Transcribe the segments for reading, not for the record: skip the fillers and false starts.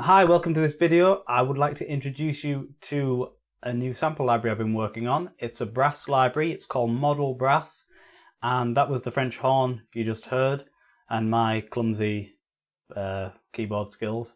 Hi, welcome to this video. I would like to introduce you to a new sample library I've been working on. It's a brass library. It's called Model Brass, and that was the French horn you just heard and my clumsy keyboard skills.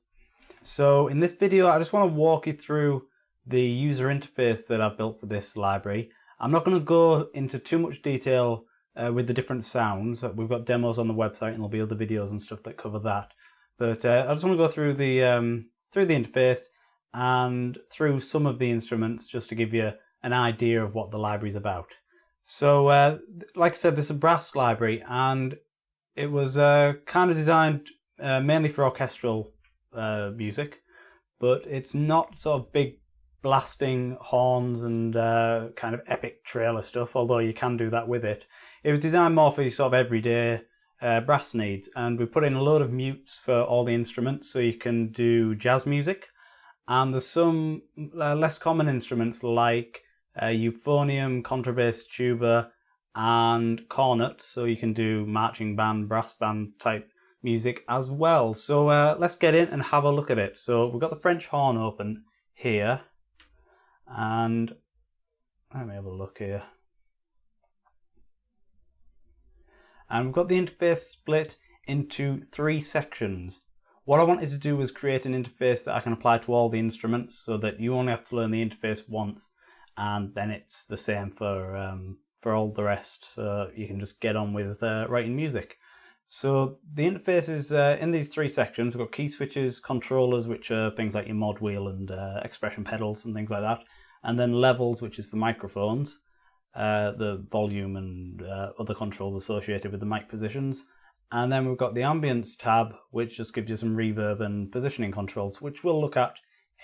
So in this video I just want to walk you through the user interface that I've built for this library. I'm not going to go into too much detail with the different sounds. We've got demos on the website and there'll be other videos and stuff that cover that. But I just want to go through the interface and through some of the instruments just to give you an idea of what the library is about. So like I said, this is a brass library and it was kind of designed mainly for orchestral music, but it's not sort of big blasting horns and kind of epic trailer stuff, although you can do that with it. It was designed more for your sort of everyday brass needs, and we put in a load of mutes for all the instruments so you can do jazz music, and there's some less common instruments like euphonium, contrabass, tuba and cornet, so you can do marching band, brass band type music as well. So let's get in and have a look at it. So we've got the French horn open here, and let me have a look here. And we've got the interface split into 3 sections. What I wanted to do was create an interface that I can apply to all the instruments so that you only have to learn the interface once and then it's the same for all the rest, so you can just get on with writing music. So the interface is in these 3 sections. We've got key switches, controllers, which are things like your mod wheel and expression pedals and things like that, and then levels, which is for microphones. The volume and other controls associated with the mic positions. And then we've got the Ambience tab, which just gives you some reverb and positioning controls, which we'll look at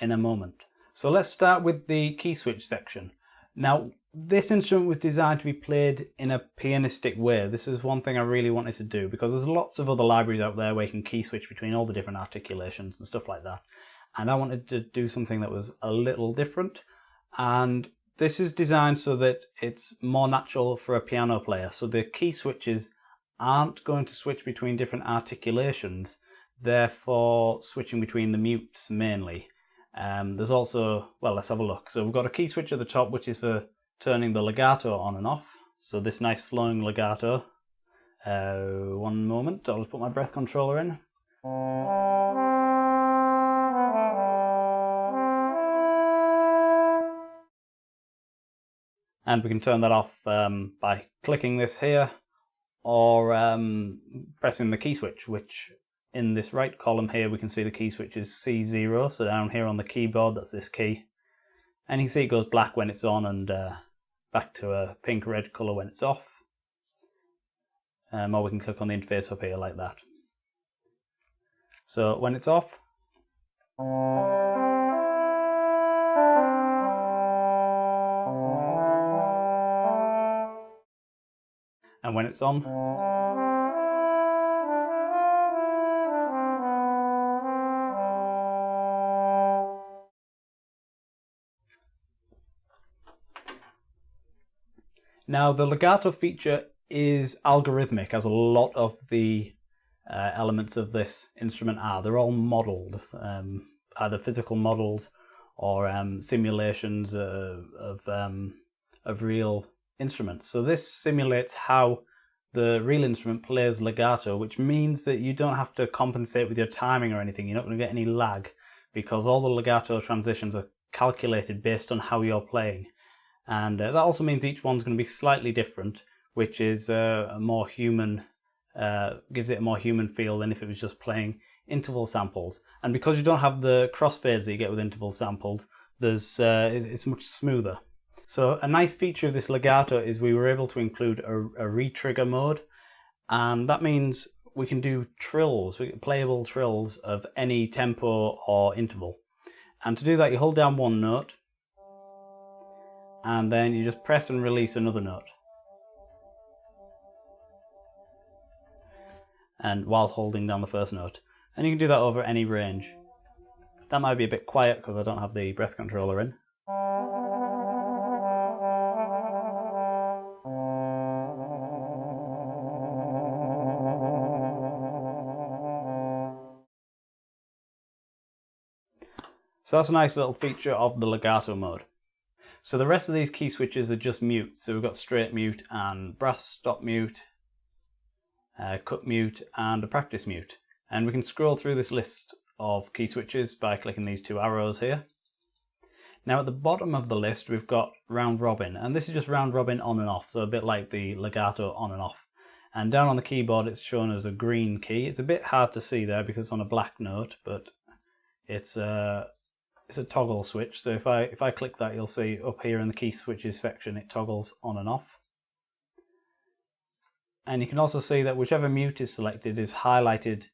in a moment. So let's start with the key switch section. Now, this instrument was designed to be played in a pianistic way. This is one thing I really wanted to do, because there's lots of other libraries out there where you can key switch between all the different articulations and stuff like that. And I wanted to do something that was a little different. And this is designed so that it's more natural for a piano player. So the key switches aren't going to switch between different articulations, therefore switching between the mutes mainly. There's also, well, let's have a look. So we've got a key switch at the top, which is for turning the legato on and off. So this nice flowing legato. One moment, I'll just put my breath controller in. And we can turn that off by clicking this here or pressing the key switch, which in this right column here we can see the key switch is C0, so down here on the keyboard that's this key. And you can see it goes black when it's on and back to a pink-red colour when it's off. Or we can click on the interface up here like that. So when it's off, and when it's on, now the legato feature is algorithmic, as a lot of the elements of this instrument are. They're all modelled, either physical models or simulations of real instruments. So this simulates how the real instrument plays legato, which means that you don't have to compensate with your timing or anything. You're not going to get any lag, because all the legato transitions are calculated based on how you're playing. And that also means each one's going to be slightly different, which is a more human, gives it a more human feel than if it was just playing interval samples. And because you don't have the crossfades that you get with interval samples, it's much smoother. So a nice feature of this legato is we were able to include a re-trigger mode, and that means we can do trills, playable trills of any tempo or interval. And to do that, you hold down one note, and then you just press and release another note, and while holding down the first note. And you can do that over any range. That might be a bit quiet because I don't have the breath controller in. So that's a nice little feature of the legato mode. So the rest of these key switches are just mute. So we've got straight mute and brass stop mute, cut mute and a practice mute. And we can scroll through this list of key switches by clicking these two arrows here. Now at the bottom of the list we've got round robin, and this is just round robin on and off, so a bit like the legato on and off. And down on the keyboard it's shown as a green key. It's a bit hard to see there because it's on a black note, but it's a toggle switch. So if I click that, you'll see up here in the key switches section it toggles on and off. And you can also see that whichever mute is selected is highlighted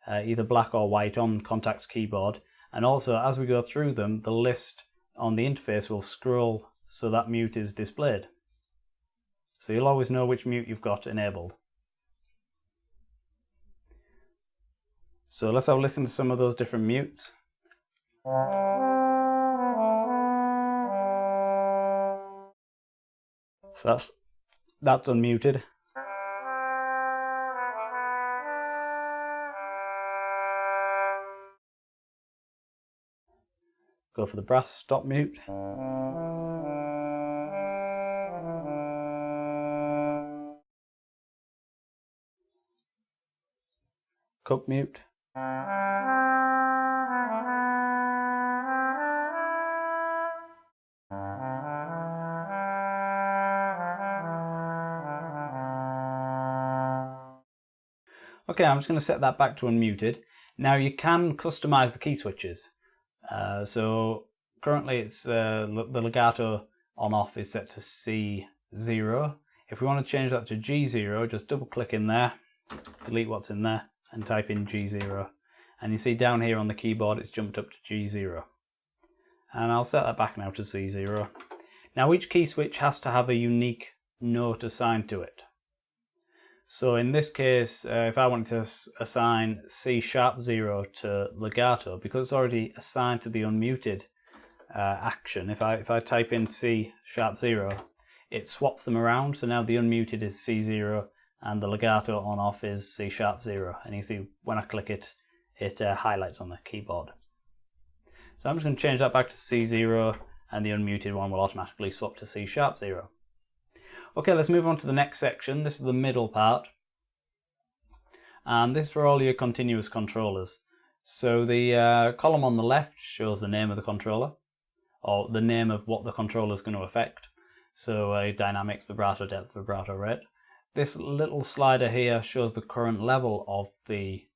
either black or white on Kontact's keyboard. And also as we go through them, the list on the interface will scroll so that mute is displayed. So you'll always know which mute you've got enabled. So let's have a listen to some of those different mutes. So that's unmuted. Go for the brass stop mute. Cut mute. Okay, I'm just going to set that back to unmuted. Now you can customize the key switches. So currently it's the legato on off is set to C0. If we want to change that to G0, just double click in there, delete what's in there and type in G0. And you see down here on the keyboard it's jumped up to G0. And I'll set that back now to C0. Now each key switch has to have a unique note assigned to it. So in this case, if I wanted to assign C#0 to legato, because it's already assigned to the unmuted action, if I type in C#0, it swaps them around. So now the unmuted is C0 and the legato on off is C#0. And you see when I click it, it highlights on the keyboard. So I'm just going to change that back to C0 and the unmuted one will automatically swap to C#0. Okay, let's move on to the next section. This is the middle part. And this is for all your continuous controllers. So the column on the left shows the name of the controller, or the name of what the controller is going to affect. So dynamic, vibrato depth, vibrato rate. This little slider here shows the current level of the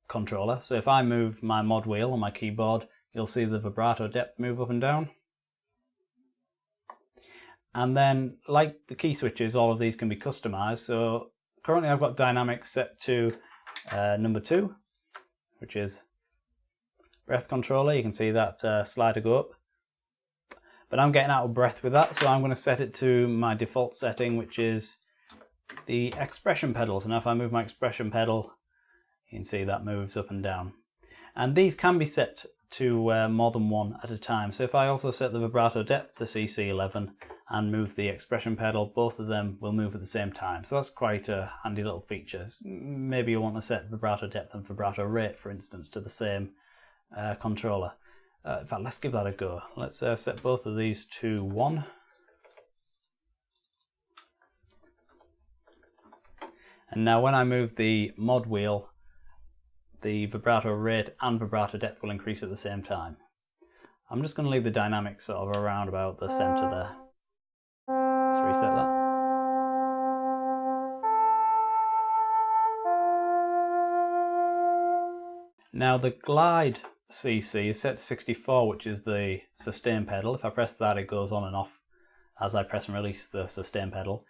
controller. So if I move my mod wheel on my keyboard, you'll see the vibrato depth move up and down. And then, like the key switches, all of these can be customized. So currently I've got dynamic set to number 2, which is breath controller. You can see that slider go up. But I'm getting out of breath with that, so I'm going to set it to my default setting, which is the expression pedal. So now if I move my expression pedal, you can see that moves up and down. And these can be set to more than one at a time. So if I also set the vibrato depth to CC11 and move the expression pedal, both of them will move at the same time. So that's quite a handy little feature. Maybe you want to set vibrato depth and vibrato rate, for instance, to the same controller. In fact, let's give that a go. Let's set both of these to 1. And now when I move the mod wheel, the vibrato rate and vibrato depth will increase at the same time. I'm just going to leave the dynamic sort of around about the center there. Let's reset that. Now the glide CC is set to 64, which is the sustain pedal. If I press that, it goes on and off as I press and release the sustain pedal.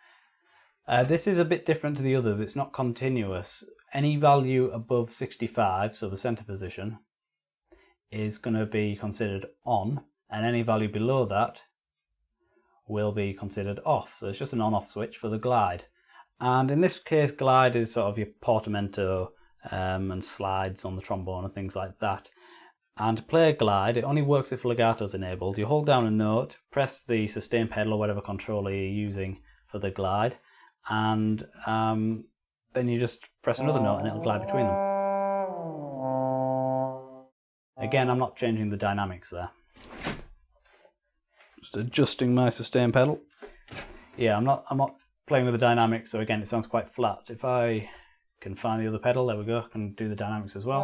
This is a bit different to the others. It's not continuous. Any value above 65, so the center position, is going to be considered on, and any value below that will be considered off. So it's just an on-off switch for the glide. And in this case, glide is sort of your portamento and slides on the trombone and things like that. And to play a glide, it only works if legato is enabled. You hold down a note, press the sustain pedal or whatever controller you're using for the glide, and then you just press another note and it'll glide between them. Again, I'm not changing the dynamics there. Just adjusting my sustain pedal. Yeah, I'm not playing with the dynamics, so again it sounds quite flat. If I can find the other pedal, there we go, I can do the dynamics as well.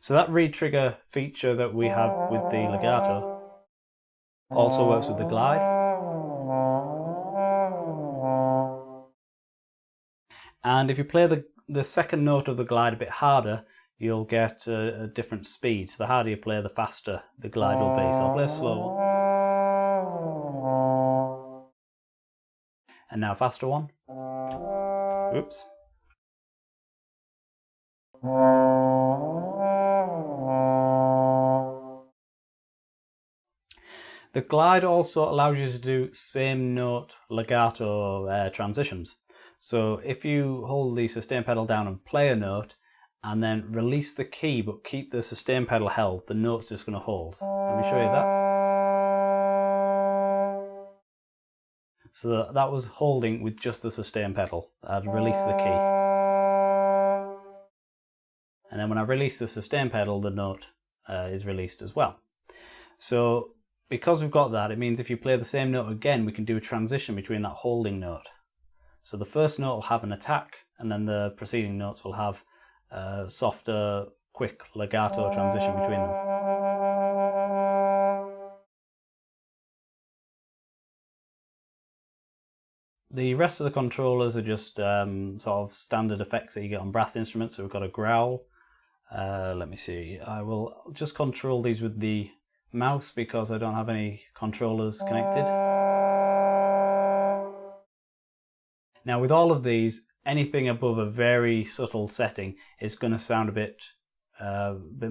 So that re-trigger feature that we have with the Legato also works with the glide. And if you play the second note of the glide a bit harder, you'll get a different speed. So the harder you play, the faster the glide will be. So I'll play a slow one. And now a faster one. Oops. The glide also allows you to do same note legato transitions. So if you hold the sustain pedal down and play a note, and then release the key but keep the sustain pedal held, the note's just going to hold. Let me show you that. So that was holding with just the sustain pedal. I'd release the key. And then when I release the sustain pedal, the note is released as well. So because we've got that, it means if you play the same note again, we can do a transition between that holding note. So the first note will have an attack, and then the preceding notes will have a softer, quick legato transition between them. The rest of the controllers are just sort of standard effects that you get on brass instruments. So we've got a growl. Let me see. I will just control these with the mouse because I don't have any controllers connected. Now with all of these, anything above a very subtle setting is going to sound a bit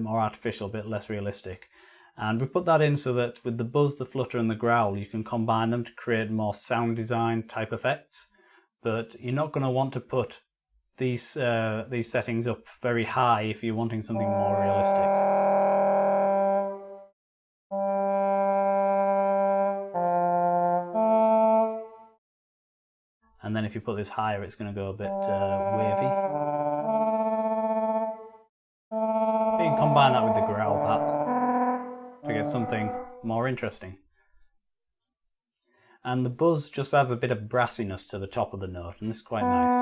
more artificial, a bit less realistic. And we put that in so that with the buzz, the flutter and the growl, you can combine them to create more sound design type effects. But you're not going to want to put these settings up very high if you're wanting something more realistic. And then if you put this higher, it's going to go a bit wavy. You can combine that with the growl perhaps to get something more interesting. And the buzz just adds a bit of brassiness to the top of the note, and this is quite nice.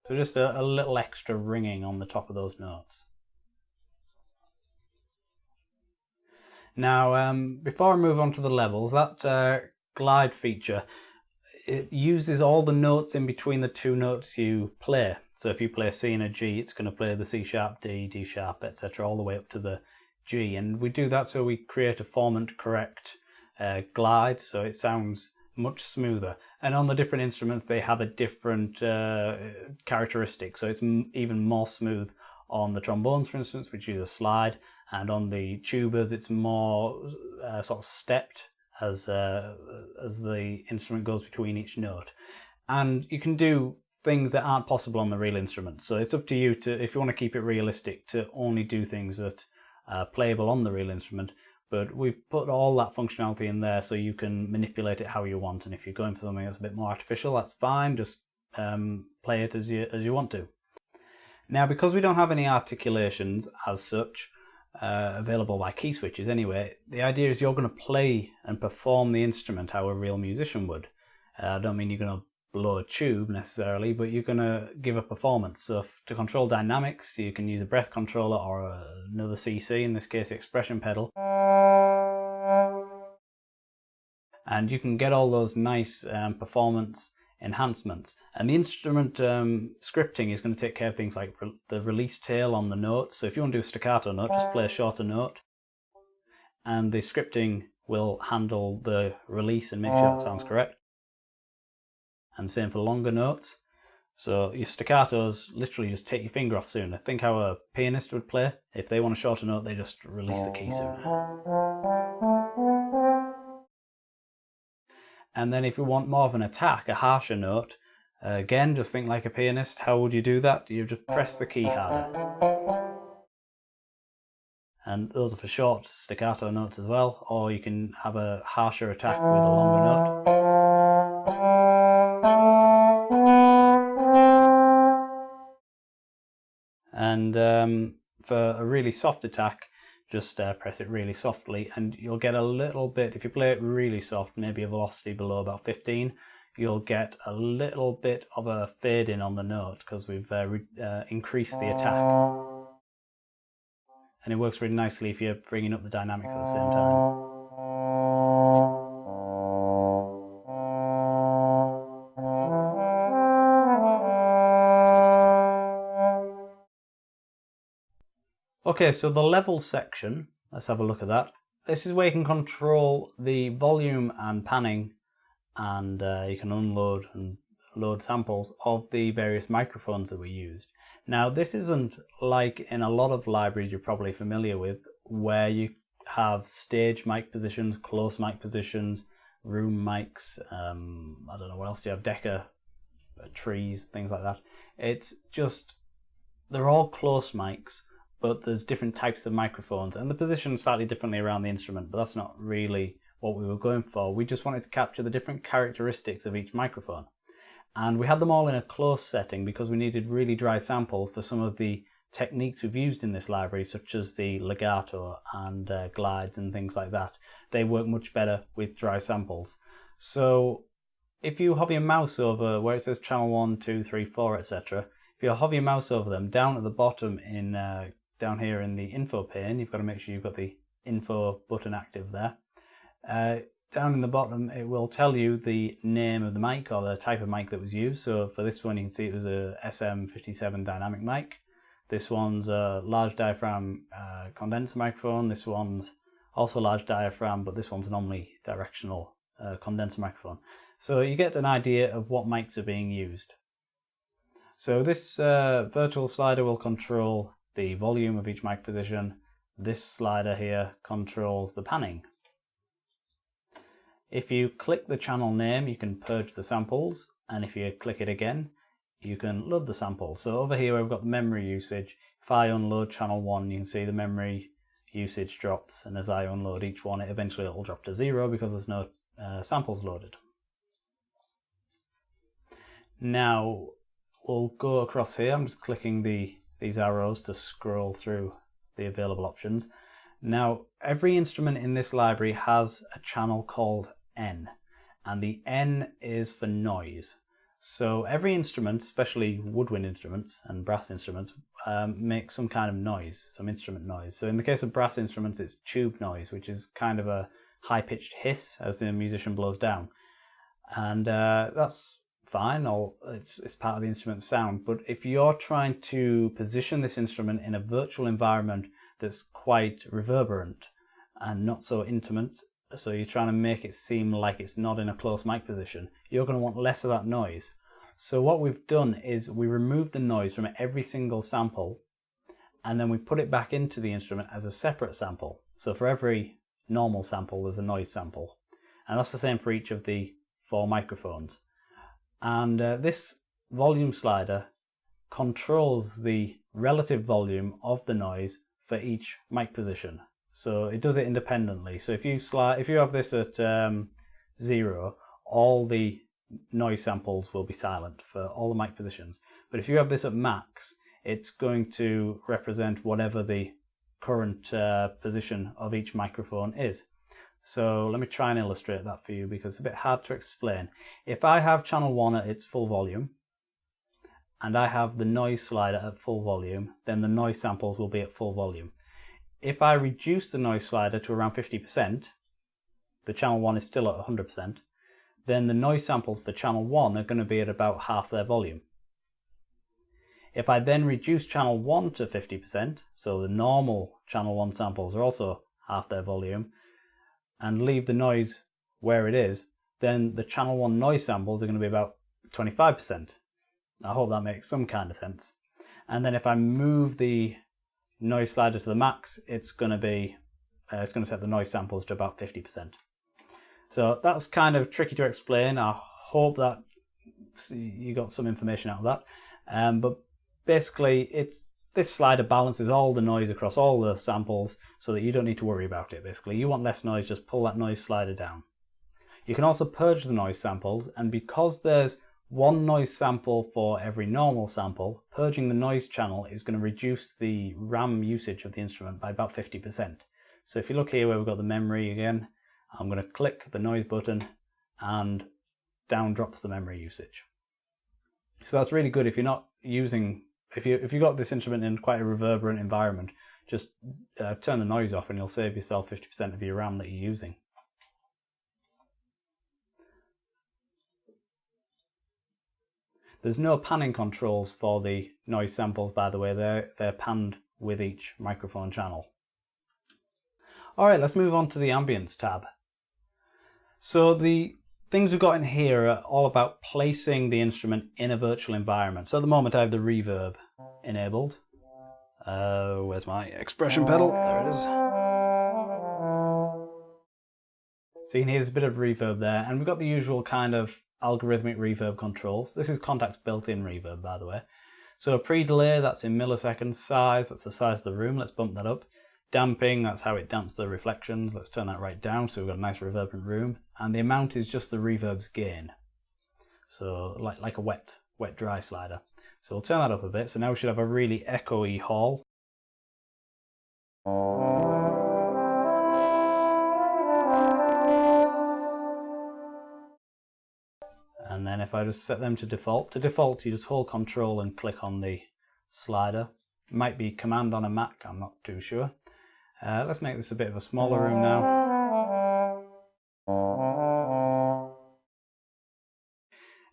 So just a little extra ringing on the top of those notes. Now, before I move on to the levels, that glide feature, it uses all the notes in between the two notes you play. So if you play a C and a G, it's going to play the C sharp, D, D sharp, etc. all the way up to the G. And we do that so we create a formant correct glide, so it sounds much smoother. And on the different instruments, they have a different characteristic. So it's even more smooth on the trombones, for instance, which use a slide. And on the tubas, it's more sort of stepped as the instrument goes between each note. And you can do things that aren't possible on the real instrument. So it's up to you to, if you want to keep it realistic, to only do things that are playable on the real instrument. But we've put all that functionality in there so you can manipulate it how you want. And if you're going for something that's a bit more artificial, that's fine. Just play it as you want to. Now, because we don't have any articulations as such, available by key switches anyway, the idea is you're going to play and perform the instrument how a real musician would. I don't mean you're going to blow a tube necessarily, but you're going to give a performance. So to control dynamics, you can use a breath controller or another CC, in this case the expression pedal. And you can get all those nice performance enhancements. And the instrument scripting is going to take care of things like the release tail on the note. So if you want to do a staccato note, just play a shorter note. And the scripting will handle the release and make sure it sounds correct. And same for longer notes. So your staccatos, literally just take your finger off sooner. Think how a pianist would play. If they want a shorter note, they just release the key sooner. And then if you want more of an attack, a harsher note, again, just think like a pianist. How would you do that? You just press the key harder. and those are for short staccato notes as well, or you can have a harsher attack with a longer note. And for a really soft attack, just press it really softly and you'll get a little bit, if you play it really soft, maybe a velocity below about 15, you'll get a little bit of a fade in on the note because we've increased the attack. And it works really nicely if you're bringing up the dynamics at the same time. Okay, so the level section, let's have a look at that. This is where you can control the volume and panning, and you can unload and load samples of the various microphones that we used. Now, this isn't like in a lot of libraries you're probably familiar with, where you have stage mic positions, close mic positions, room mics, I don't know what else you have, decker, trees, things like that. It's just, they're all close mics, but there's different types of microphones and the position slightly differently around the instrument, but that's not really what we were going for. We just wanted to capture the different characteristics of each microphone. And we had them all in a close setting because we needed really dry samples for some of the techniques we've used in this library, such as the legato and glides and things like that. They work much better with dry samples. So if you hover your mouse over where it says channel 1, 2, 3, 4, etc., if you hover your mouse over them, down at the bottom in down here in the info pane, you've got to make sure you've got the info button active there. Down in the bottom it will tell you the name of the mic or the type of mic that was used. So for this one you can see it was a SM57 dynamic mic. This one's a large diaphragm condenser microphone. This one's also large diaphragm, but this one's an omnidirectional condenser microphone. So you get an idea of what mics are being used. So this virtual slider will control the volume of each mic position. This slider here controls the panning. If you click the channel name, you can purge the samples, and if you click it again, you can load the samples. So over here we've got the memory usage. If I unload channel 1, you can see the memory usage drops, and as I unload each one, eventually it will drop to 0 because there's no samples loaded. Now we'll go across here. I'm just clicking these arrows to scroll through the available options. Now, every instrument in this library has a channel called N, and the N is for noise. So every instrument, especially woodwind instruments and brass instruments, make some kind of noise, some instrument noise. So in the case of brass instruments, it's tube noise, which is kind of a high-pitched hiss as the musician blows down. And that's fine, or it's part of the instrument's sound. But if you're trying to position this instrument in a virtual environment that's quite reverberant and not so intimate, so you're trying to make it seem like it's not in a close mic position, you're going to want less of that noise. So what we've done is we removed the noise from every single sample, and then we put it back into the instrument as a separate sample. So for every normal sample there's a noise sample, and that's the same for each of the 4 microphones. And this volume slider controls the relative volume of the noise for each mic position. So it does it independently. So if you have this at 0, all the noise samples will be silent for all the mic positions. But if you have this at max, it's going to represent whatever the current position of each microphone is. So let me try and illustrate that for you because it's a bit hard to explain. If I have channel 1 at its full volume and I have the noise slider at full volume, then the noise samples will be at full volume. If I reduce the noise slider to around 50%, the channel 1 is still at 100%, then the noise samples for channel 1 are going to be at about half their volume. If I then reduce channel 1 to 50%, so the normal channel 1 samples are also half their volume, and leave the noise where it is, then the channel 1 noise samples are going to be about 25%. I hope that makes some kind of sense. And then if I move the noise slider to the max, it's going to set the noise samples to about 50%. So that's kind of tricky to explain. I hope that you got some information out of that. But basically, it's this slider balances all the noise across all the samples so that you don't need to worry about it. Basically, you want less noise, just pull that noise slider down. You can also purge the noise samples, and because there's one noise sample for every normal sample, purging the noise channel is going to reduce the RAM usage of the instrument by about 50%. So if you look here where we've got the memory again, I'm going to click the noise button and down drops the memory usage. So that's really good if you're not using, if you've got this instrument in quite a reverberant environment, just turn the noise off and you'll save yourself 50% of your RAM that you're using. There's no panning controls for the noise samples, by the way. They're panned with each microphone channel. Alright, let's move on to the Ambience tab. So the things we've got in here are all about placing the instrument in a virtual environment. So at the moment I have the reverb enabled. Where's my expression pedal? There it is. So you can hear there's a bit of reverb there, and we've got the usual kind of algorithmic reverb controls. This is Kontakt's built-in reverb, by the way. So pre-delay, that's in milliseconds. Size, that's the size of the room. Let's bump that up. Damping, that's how it damps the reflections. Let's turn that right down so we've got a nice reverberant room. And the amount is just the reverb's gain. So like a wet dry slider. So we'll turn that up a bit. So now we should have a really echoey hall. And then if I just set them to default you just hold Control and click on the slider. It might be Command on a Mac, I'm not too sure. Let's make this a bit of a smaller room now.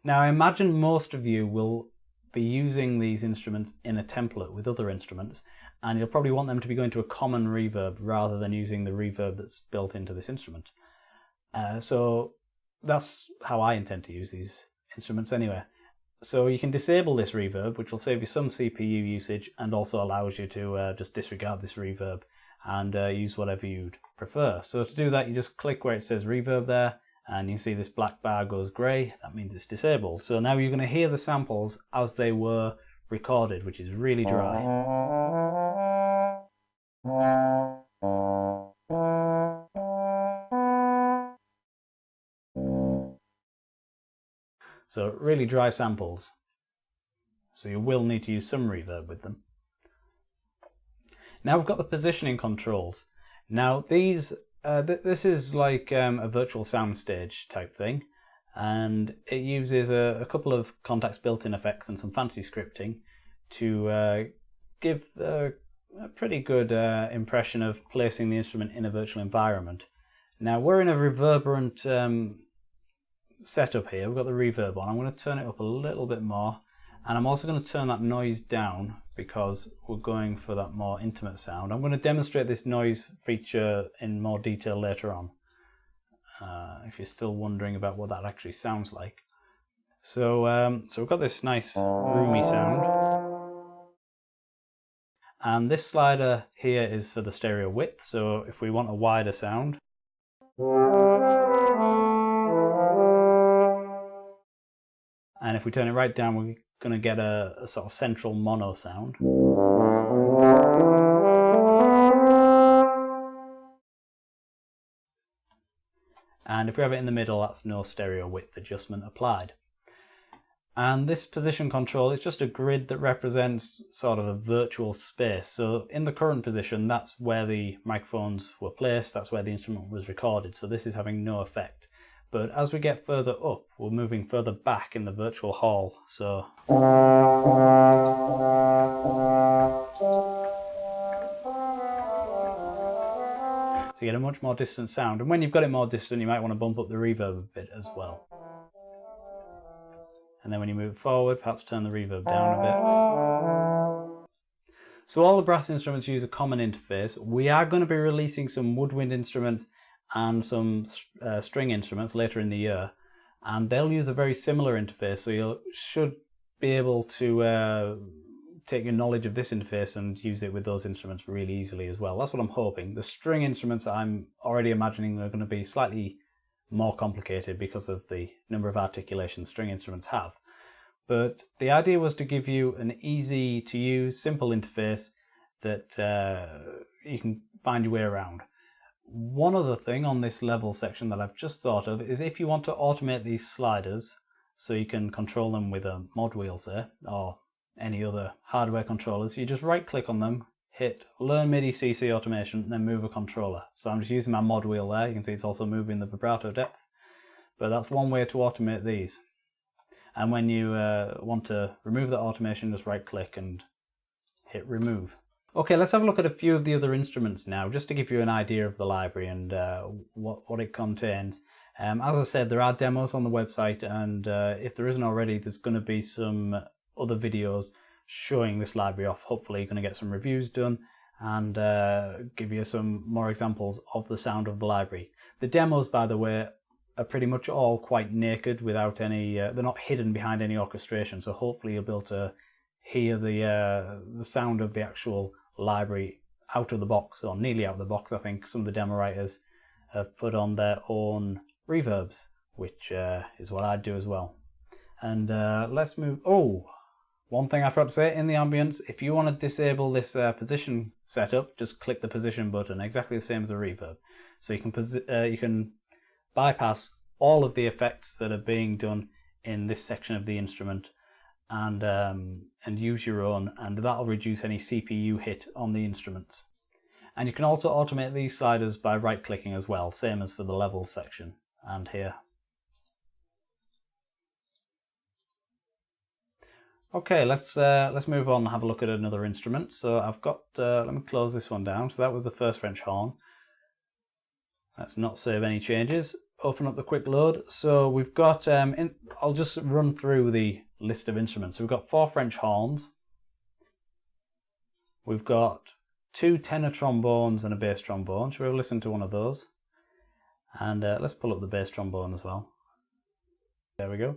Now I imagine most of you will be using these instruments in a template with other instruments, and you'll probably want them to be going to a common reverb rather than using the reverb that's built into this instrument. So that's how I intend to use these instruments anyway. So you can disable this reverb, which will save you some CPU usage and also allows you to just disregard this reverb and use whatever you'd prefer. So to do that, you just click where it says reverb there, and you can see this black bar goes grey. That means it's disabled. So now you're going to hear the samples as they were recorded, which is really dry. So really dry samples. So you will need to use some reverb with them. Now we've got the positioning controls. Now these, this is like a virtual soundstage type thing, and it uses a couple of Kontakt's built-in effects and some fancy scripting to give a pretty good impression of placing the instrument in a virtual environment. Now we're in a reverberant setup here. We've got the reverb on. I'm going to turn it up a little bit more, and I'm also going to turn that noise down because we're going for that more intimate sound. I'm going to demonstrate this noise feature in more detail later on, if you're still wondering about what that actually sounds like. So we've got this nice roomy sound, and this slider here is for the stereo width. So if we want a wider sound, and if we turn it right down, we're going to get a sort of central mono sound. And if we have it in the middle, that's no stereo width adjustment applied. And this position control is just a grid that represents sort of a virtual space. So in the current position, that's where the microphones were placed, that's where the instrument was recorded. So this is having no effect. But as we get further up, we're moving further back in the virtual hall. So you get a much more distant sound. And when you've got it more distant, you might want to bump up the reverb a bit as well. And then when you move forward, perhaps turn the reverb down a bit. So all the brass instruments use a common interface. We are going to be releasing some woodwind instruments and some string instruments later in the year, and they'll use a very similar interface, so you should be able to take your knowledge of this interface and use it with those instruments really easily as well. That's what I'm hoping. The string instruments, I'm already imagining they're going to be slightly more complicated because of the number of articulations string instruments have. But the idea was to give you an easy to use, simple interface that you can find your way around. One other thing on this level section that I've just thought of is if you want to automate these sliders so you can control them with a mod wheel, say, or any other hardware controllers, you just right click on them, hit Learn MIDI CC Automation, and then move a controller. So I'm just using my mod wheel there. You can see it's also moving the vibrato depth. But that's one way to automate these. And when you want to remove that automation, just right click and hit remove. Okay, let's have a look at a few of the other instruments now, just to give you an idea of the library and what it contains. As I said, there are demos on the website, and if there isn't already, there's going to be some other videos showing this library off. Hopefully you're going to get some reviews done and give you some more examples of the sound of the library. The demos, by the way, are pretty much all quite naked without any, they're not hidden behind any orchestration, so hopefully you'll be able to hear the sound of the actual library out of the box, or nearly out of the box. I think some of the demo writers have put on their own reverbs, which is what I'd do as well. And let's move. Oh, one thing I forgot to say, in the ambience, if you want to disable this position setup, just click the position button, exactly the same as a reverb. So you can bypass all of the effects that are being done in this section of the instrument and use your own, and that'll reduce any CPU hit on the instruments. And you can also automate these sliders by right clicking as well, same as for the levels section and here. Okay, let's move on and have a look at another instrument. So I've got, let me close this one down. So that was the first French horn. Let's not save any changes. Open up the quick load. So we've got, I'll just run through the list of instruments. So we've got 4 French horns. We've got 2 tenor trombones and a bass trombone. Shall we listen to one of those? And let's pull up the bass trombone as well. There we go.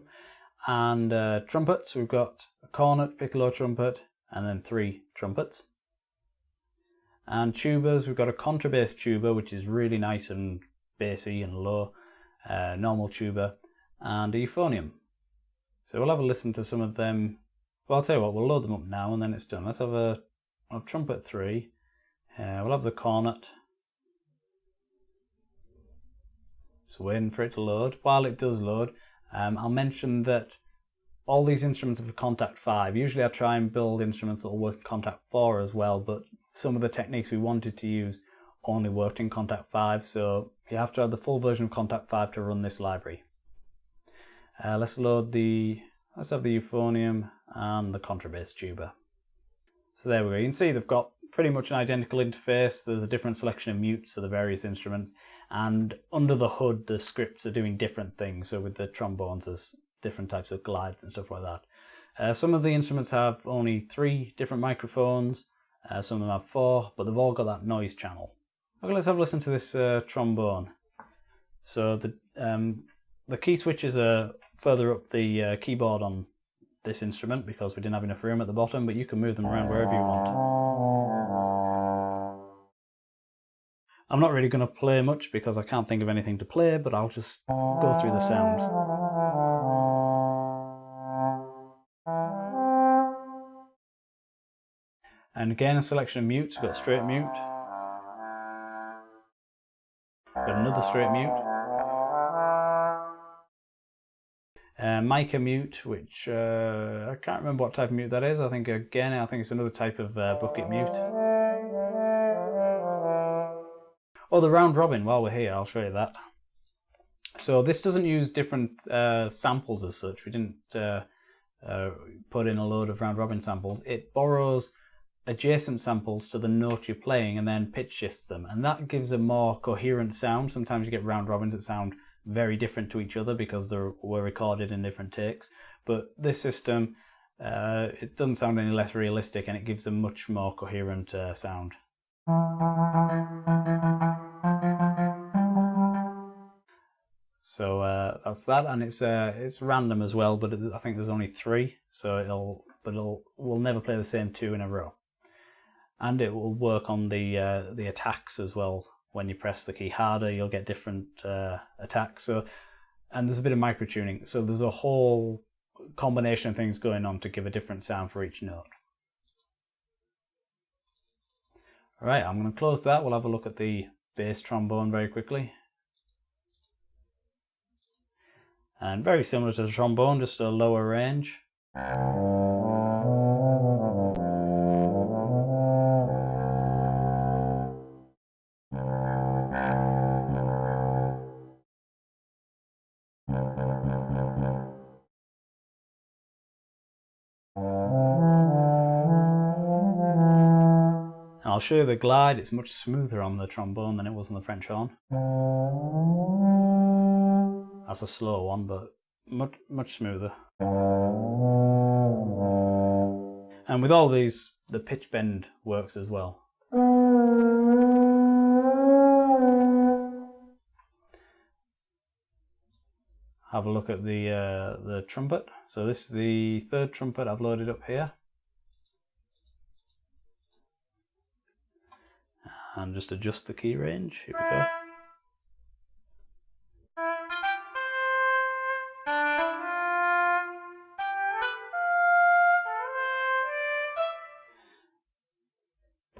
And trumpets, we've got a cornet, piccolo trumpet, and then 3 trumpets. And tubas, we've got a contrabass tuba, which is really nice and bassy and low, normal tuba, and a euphonium. So we'll have a listen to some of them. Well, I'll tell you what, we'll load them up now and then it's done. Let's have a trumpet 3. We'll have the cornet. Just waiting for it to load. While it does load, I'll mention that all these instruments are for Kontakt 5. Usually I try and build instruments that will work in Kontakt 4 as well, but some of the techniques we wanted to use only worked in Kontakt 5, so you have to have the full version of Kontakt 5 to run this library. Let's have the euphonium and the contrabass tuba. So there we go. You can see they've got pretty much an identical interface. There's a different selection of mutes for the various instruments, and under the hood the scripts are doing different things. So with the trombones there's different types of glides and stuff like that. Some of the instruments have only 3 different microphones, some of them have 4, but they've all got that noise channel. Okay, let's have a listen to this trombone. So the key switches are further up the keyboard on this instrument because we didn't have enough room at the bottom, but you can move them around wherever you want. I'm not really going to play much because I can't think of anything to play, but I'll just go through the sounds. And again, a selection of mutes. We've got straight mute. We've got another straight mute. Mica mute, which I can't remember what type of mute that is. I think it's another type of bucket mute. Oh, the round robin, while we're here, I'll show you that. So this doesn't use different samples as such. We didn't put in a load of round robin samples. It borrows adjacent samples to the note you're playing and then pitch shifts them, and that gives a more coherent sound. Sometimes you get round robins that sound very different to each other because they were recorded in different takes, but this system it doesn't sound any less realistic and it gives a much more coherent sound. So that's that, and it's random as well, but I think there's only 3, so we'll never play the same 2 in a row, and it will work on the attacks as well. When you press the key harder, you'll get different attacks. And there's a bit of micro tuning. So there's a whole combination of things going on to give a different sound for each note. Alright, I'm going to close that. We'll have a look at the bass trombone very quickly. And very similar to the trombone, just a lower range. And I'll show you the glide. It's much smoother on the trombone than it was on the French horn. That's a slow one, but much smoother. And with all these, the pitch bend works as well. Have a look at the trumpet. So this is the third trumpet I've loaded up here. And just adjust the key range. Here we go.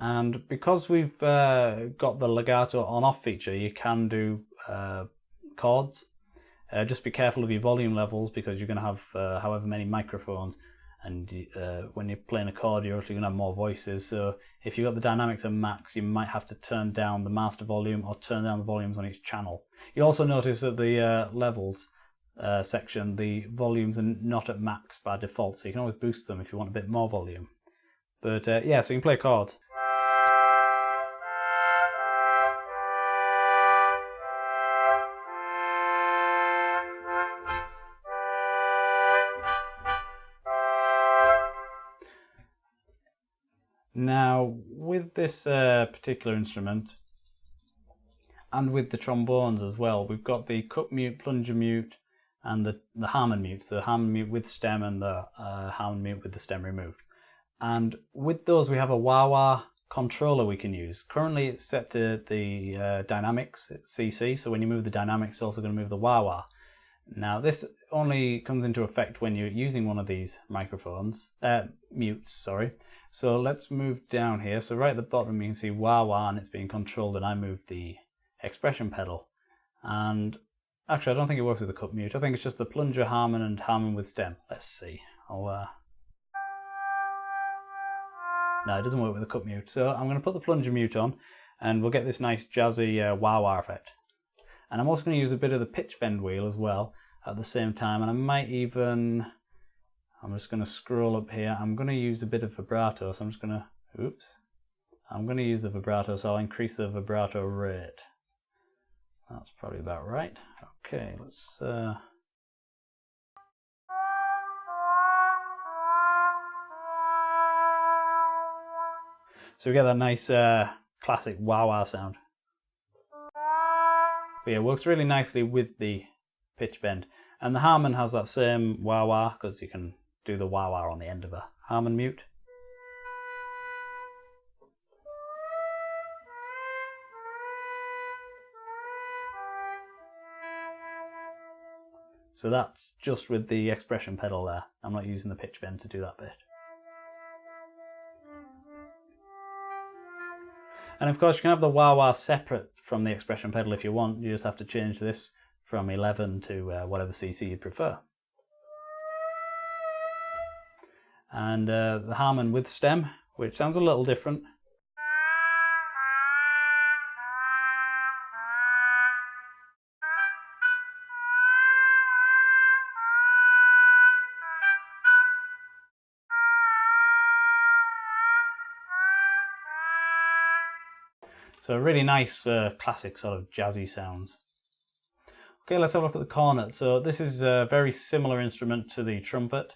And because we've got the legato on-off feature, you can do chords. Just be careful of your volume levels, because you're going to have however many microphones, and when you're playing a chord you're actually going to have more voices. So if you've got the dynamics at max, you might have to turn down the master volume or turn down the volumes on each channel. You'll also notice that the levels section, the volumes are not at max by default, so you can always boost them if you want a bit more volume. But yeah, so you can play chords. Now, with this particular instrument, and with the trombones as well, we've got the cup mute, plunger mute, and the Harmon mutes, the Harmon mute with stem and the Harmon mute with the stem removed. And with those we have a Wawa Controller we can use. Currently it's set to the dynamics, it's CC, so when you move the dynamics it's also going to move the Wawa. Now this only comes into effect when you're using one of these microphones, mutes, sorry. So let's move down here. So right at the bottom you can see Wawa and it's being controlled, and I move the expression pedal. And actually I don't think it works with the cup mute. I think it's just the plunger Harmon and Harmon with stem. Let's see. No, it doesn't work with the cup mute. So I'm going to put the plunger mute on and we'll get this nice jazzy Wawa effect. And I'm also going to use a bit of the pitch bend wheel as well at the same time, and I might even, I'm just going to scroll up here. I'm going to use a bit of vibrato, so I'm just going to, oops. I'm going to use the vibrato, so I'll increase the vibrato rate. That's probably about right. Okay, let's... So we get that nice classic wah-wah sound. But yeah, it works really nicely with the pitch bend. And the Harmon has that same wah-wah, because you can do the wah-wah on the end of a Harmon mute. So that's just with the expression pedal there. I'm not using the pitch bend to do that bit. And of course you can have the wah-wah separate from the expression pedal if you want. You just have to change this from 11 to whatever CC you prefer. And the Harmon with stem, which sounds a little different. So really nice classic sort of jazzy sounds. Okay, let's have a look at the cornet. So this is a very similar instrument to the trumpet.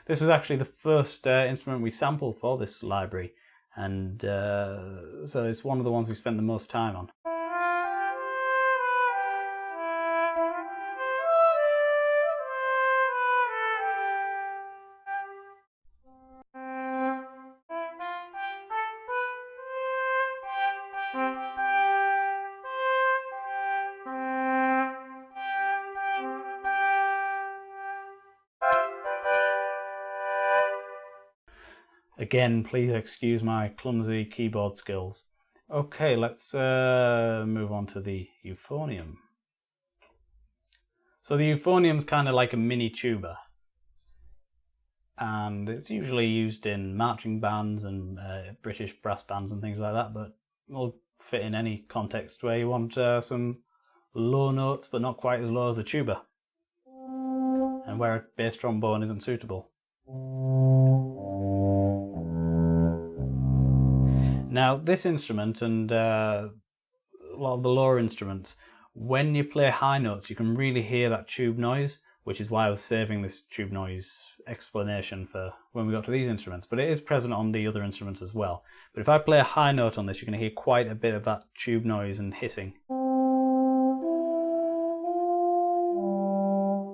This was actually the first instrument we sampled for this library, and so it's one of the ones we spent the most time on. Again, please excuse my clumsy keyboard skills. Okay, let's move on to the euphonium. So the euphonium's kind of like a mini tuba, and it's usually used in marching bands and British brass bands and things like that, but will fit in any context where you want some low notes but not quite as low as a tuba, and where a bass trombone isn't suitable. Now this instrument and a lot of the lower instruments, when you play high notes you can really hear that tube noise, which is why I was saving this tube noise explanation for when we got to these instruments, but it is present on the other instruments as well. But if I play a high note on this, you're going to hear quite a bit of that tube noise and hissing.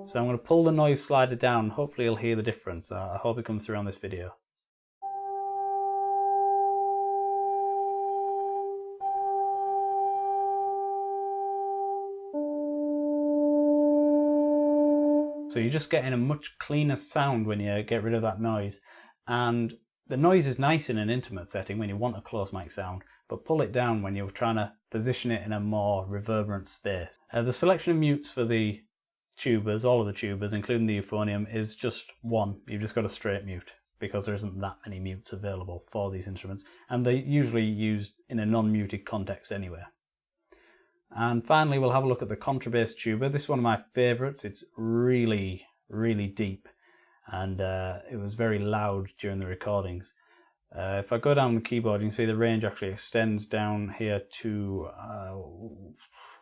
So I'm going to pull the noise slider down, hopefully you'll hear the difference. I hope it comes through on this video. So you're just getting a much cleaner sound when you get rid of that noise. And the noise is nice in an intimate setting when you want a close mic sound, but pull it down when you're trying to position it in a more reverberant space. The selection of mutes for the tubas, all of the tubas, including the euphonium, is just one. You've just got a straight mute, because there isn't that many mutes available for these instruments, and they're usually used in a non-muted context anyway. And finally we'll have a look at the contrabass tuba. This is one of my favourites. It's really, really deep, and it was very loud during the recordings. If I go down the keyboard, you can see the range actually extends down here to,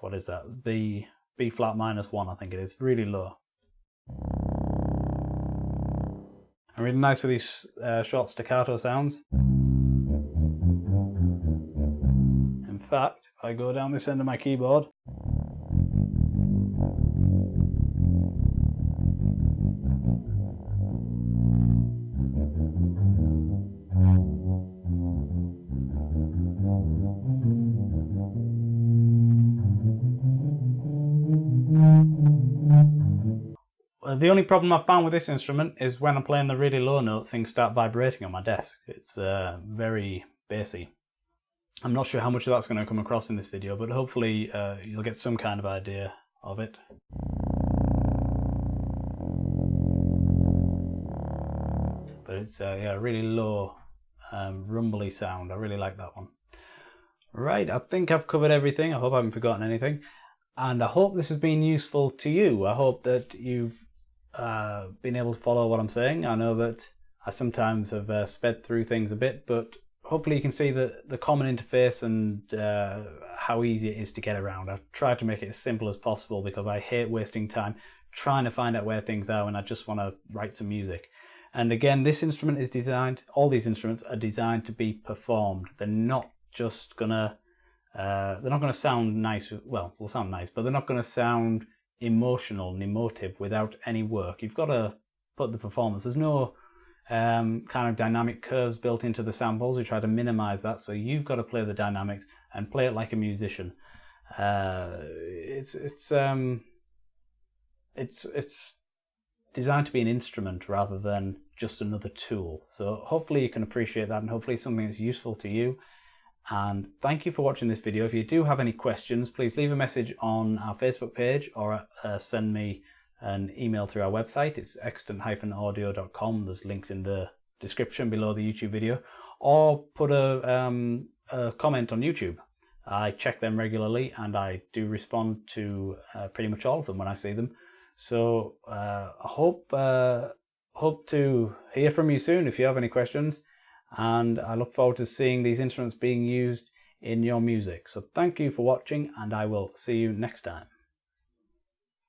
what is that, B flat minus 1 I think it is, really low. And really nice for these short staccato sounds. In fact, I go down this end of my keyboard, the only problem I've found with this instrument is when I'm playing the really low notes, things start vibrating on my desk. It's very bassy. I'm not sure how much of that's going to come across in this video, but hopefully you'll get some kind of idea of it. But it's yeah, really low, rumbly sound. I really like that one. Right, I think I've covered everything. I hope I haven't forgotten anything. And I hope this has been useful to you. I hope that you've been able to follow what I'm saying. I know that I sometimes have sped through things a bit, but hopefully you can see the common interface and how easy it is to get around. I've tried to make it as simple as possible because I hate wasting time trying to find out where things are when I just want to write some music. And again, this instrument is designed, all these instruments are designed to be performed. They're not just gonna, they're not gonna sound nice, well, they'll sound nice, but they're not gonna sound emotional and emotive without any work. You've got to put the performance. There's no kind of dynamic curves built into the samples. We try to minimize that, so you've got to play the dynamics and play it like a musician. It's designed to be an instrument rather than just another tool. So hopefully you can appreciate that, and hopefully it's something that's useful to you. And thank you for watching this video. If you do have any questions, please leave a message on our Facebook page or send me an email through our website. It's extant-audio.com. There's links in the description below the YouTube video, or put a comment on YouTube. I check them regularly and I do respond to pretty much all of them when I see them. So I hope to hear from you soon if you have any questions, and I look forward to seeing these instruments being used in your music. So thank you for watching, and I will see you next time.